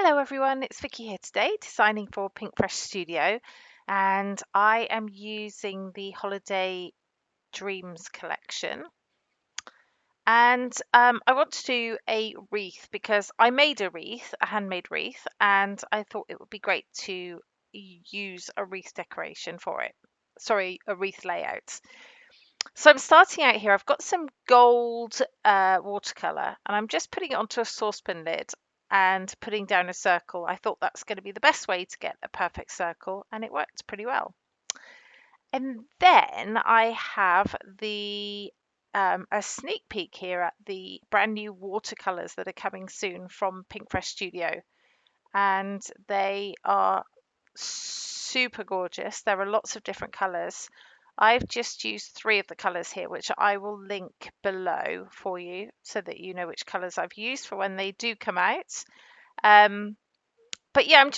Hello everyone, it's Vicky here today, designing for Pink Fresh Studio, and I am using the Holiday Dreams collection. And I want to do a wreath because I made a wreath, a handmade wreath, and I thought it would be great to use a wreath decoration for it. Sorry, a wreath layout. So I'm starting out here. I've got some gold watercolor and I'm just putting it onto a saucepan lid and putting down a circle. I thought that's going to be the best way to get a perfect circle, and it worked pretty well. And then I have the a sneak peek here at the brand new watercolors that are coming soon from Pink Fresh Studio, and they are super gorgeous. There are lots of different colors. I've just used 3 of the colors here, which I will link below for you so that you know which colors I've used for when they do come out. Um, but yeah,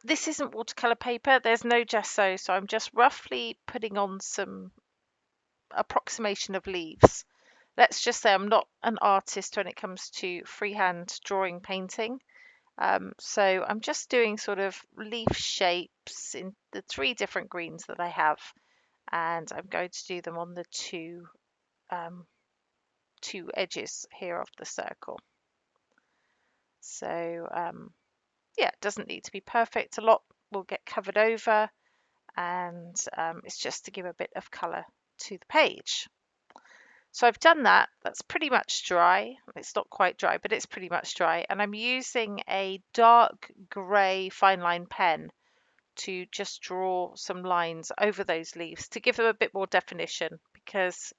this isn't watercolor paper. There's no gesso, so I'm just roughly putting on some approximation of leaves. Let's just say I'm not an artist when it comes to freehand drawing painting. So I'm just doing sort of leaf shapes in the 3 different greens that I have, and I'm going to do them on the um, two edges here of the circle. So yeah, it doesn't need to be perfect. A lot will get covered over, and it's just to give a bit of colour to the page. So I've done that. That's pretty much dry. It's not quite dry, but it's pretty much dry. And I'm using a dark grey fine line pen to just draw some lines over those leaves to give them a bit more definition, because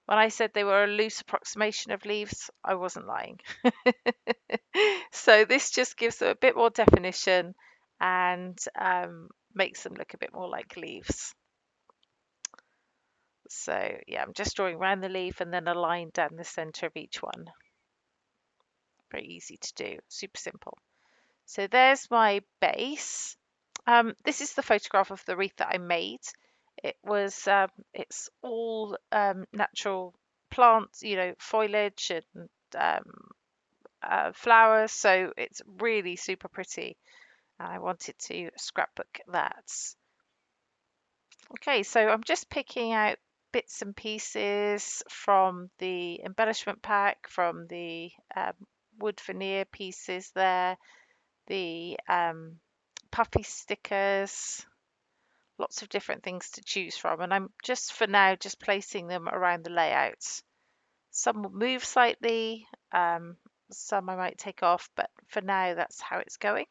when I said they were a loose approximation of leaves, I wasn't lying. So this just gives them a bit more definition and makes them look a bit more like leaves. So yeah, I'm just drawing around the leaf and then a line down the center of each one. Very easy to do, super simple. So there's my base. This is the photograph of the wreath that I made. It's all natural plants, foliage and flowers, so it's really super pretty. And I wanted to scrapbook that. Okay, so I'm just picking out bits and pieces from the embellishment pack, from the wood veneer pieces there, the puffy stickers, lots of different things to choose from, and I'm just for now just placing them around the layouts. Some will move slightly, some I might take off, but for now that's how it's going.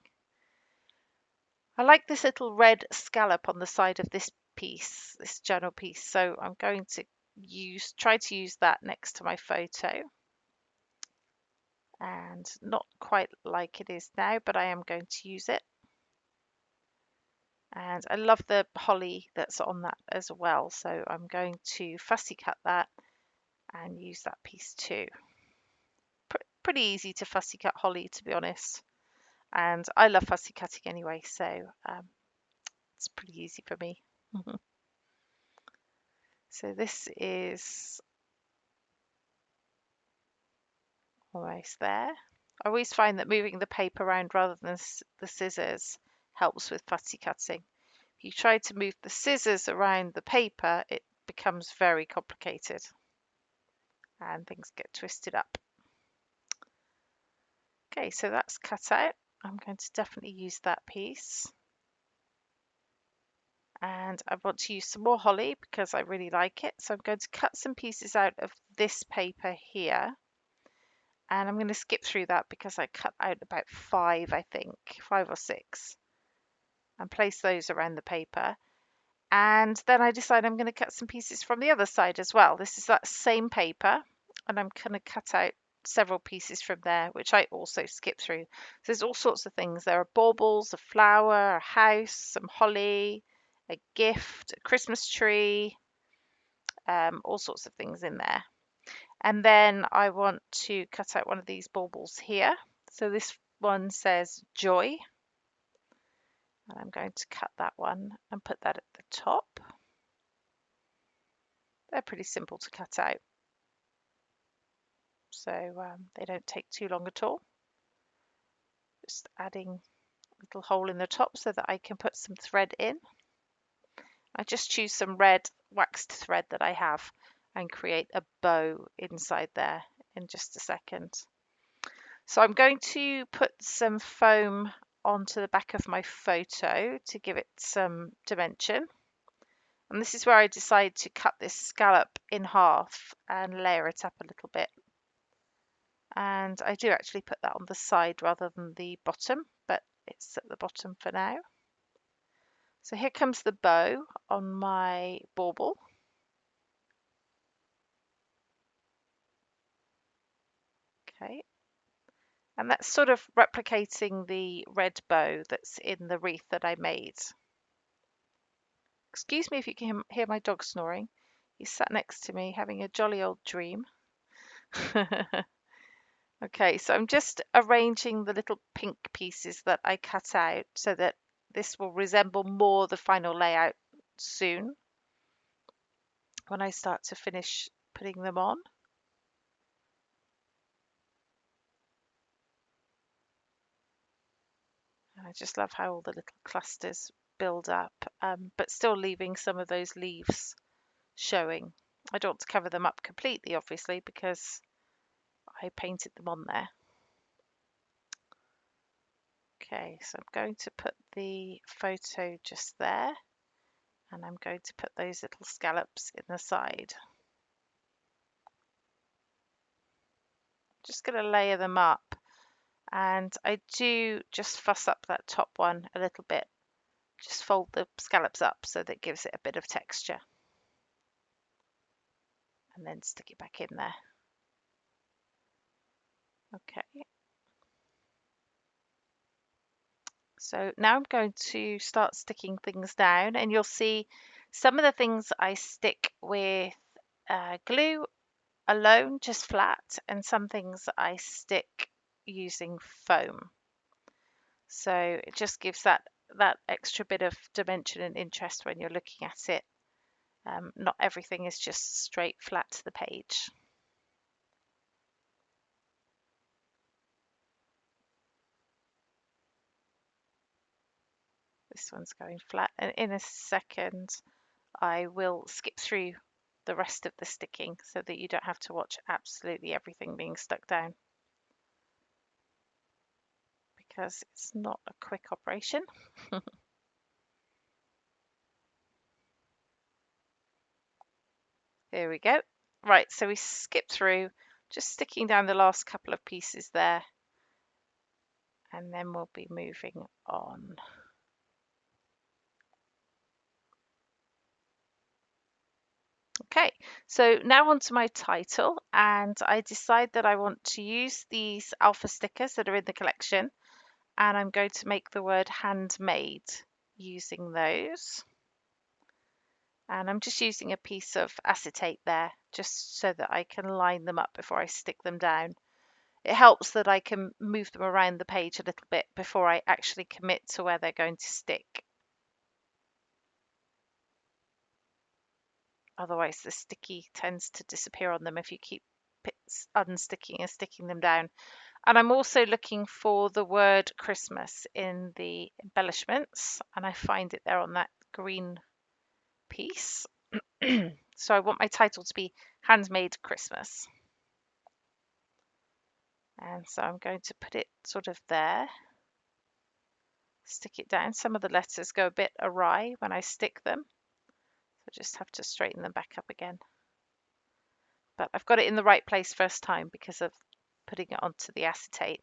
I like this little red scallop on the side of this piece, this journal piece, so I'm going to try to use that next to my photo. And not quite like it is now, but I am going to use it. And I love the holly that's on that as well, so I'm going to fussy cut that and use that piece too. Pretty easy to fussy cut holly, to be honest, and I love fussy cutting anyway, so it's pretty easy for me. So this is almost there. I always find that moving the paper around rather than the scissors helps with fussy cutting. If you try to move the scissors around the paper, it becomes very complicated and things get twisted up. Okay, so that's cut out. I'm going to definitely use that piece. And I want to use some more holly because I really like it. So I'm going to cut some pieces out of this paper here. And I'm going to skip through that because I cut out about 5, I think, 5 or 6, and place those around the paper. And then I decide I'm going to cut some pieces from the other side as well. This is that same paper, and I'm going to cut out several pieces from there, which I also skip through. So there's all sorts of things. There are baubles, a flower, a house, some holly, a gift, a Christmas tree, all sorts of things in there. And then I want to cut out one of these baubles here. So this one says joy. And I'm going to cut that one and put that at the top. They're pretty simple to cut out, so they don't take too long at all. Just adding a little hole in the top so that I can put some thread in. I just choose some red waxed thread that I have and create a bow inside there in just a second. So I'm going to put some foam onto the back of my photo to give it some dimension. And this is where I decide to cut this scallop in half and layer it up a little bit. And I do actually put that on the side rather than the bottom, but it's at the bottom for now. So here comes the bow on my bauble. Okay. And that's sort of replicating the red bow that's in the wreath that I made. Excuse me if you can hear my dog snoring. He's sat next to me having a jolly old dream. Okay, so I'm just arranging the little pink pieces that I cut out so that this will resemble more the final layout soon when I start to finish putting them on. I just love how all the little clusters build up, but still leaving some of those leaves showing. I don't want to cover them up completely, obviously, because I painted them on there. Okay, so I'm going to put the photo just there, and I'm going to put those little scallops in the side. Just going to layer them up, and I do just fuss up that top one a little bit. Just fold the scallops up so that it gives it a bit of texture, and then stick it back in there. Okay. So now I'm going to start sticking things down, and you'll see some of the things I stick with glue alone, just flat, and some things I stick using foam. So it just gives that extra bit of dimension and interest when you're looking at it. Not everything is just straight flat to the page. This one's going flat, and in a second I will skip through the rest of the sticking so that you don't have to watch absolutely everything being stuck down, because it's not a quick operation. There we go. Right, so we skip through, just sticking down the last couple of pieces there, and then we'll be moving on. Okay, so now onto my title, and I decide that I want to use these alpha stickers that are in the collection, and I'm going to make the word handmade using those. And I'm just using a piece of acetate there just so that I can line them up before I stick them down. It helps that I can move them around the page a little bit before I actually commit to where they're going to stick. Otherwise the sticky tends to disappear on them if you keep unsticking and sticking them down. And I'm also looking for the word Christmas in the embellishments, and I find it there on that green piece. So I want my title to be Handmade Christmas. And so I'm going to put it sort of there, stick it down. Some of the letters go a bit awry when I stick them, so I just have to straighten them back up again. But I've got it in the right place first time because of putting it onto the acetate.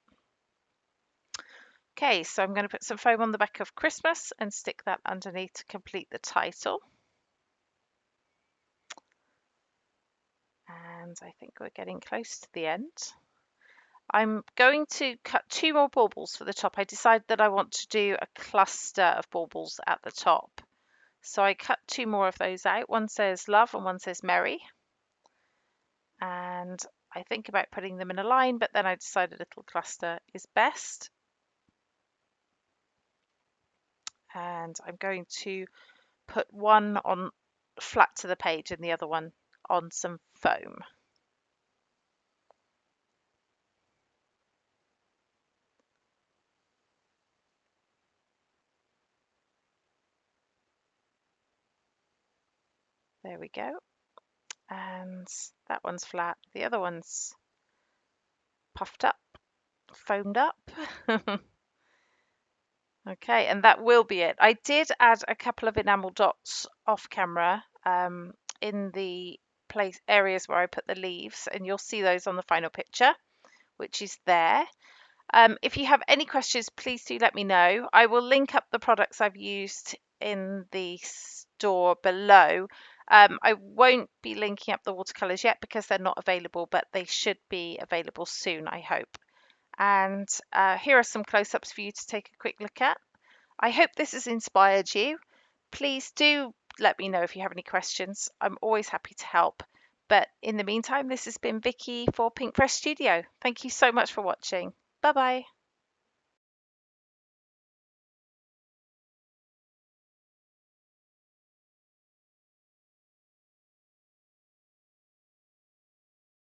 Okay, so I'm going to put some foam on the back of Christmas and stick that underneath to complete the title. And I think we're getting close to the end. I'm going to cut 2 more baubles for the top. I decided that I want to do a cluster of baubles at the top. So I cut 2 more of those out. One says love and one says merry. And I think about putting them in a line, but then I decided a little cluster is best. And I'm going to put one on flat to the page and the other one on some foam. There we go. And that one's flat. The other one's puffed up, foamed up. Okay, and that will be it. I did add a couple of enamel dots off camera in the place areas where I put the leaves, and you'll see those on the final picture, which is there. If you have any questions, please do let me know. I will link up the products I've used in the store below. I won't be linking up the watercolors yet because they're not available, but they should be available soon, I hope. And here are some close-ups for you to take a quick look at. I hope this has inspired you. Please do let me know if you have any questions. I'm always happy to help. But in the meantime, this has been Vicki for Pinkfresh Studio. Thank you so much for watching. Bye bye.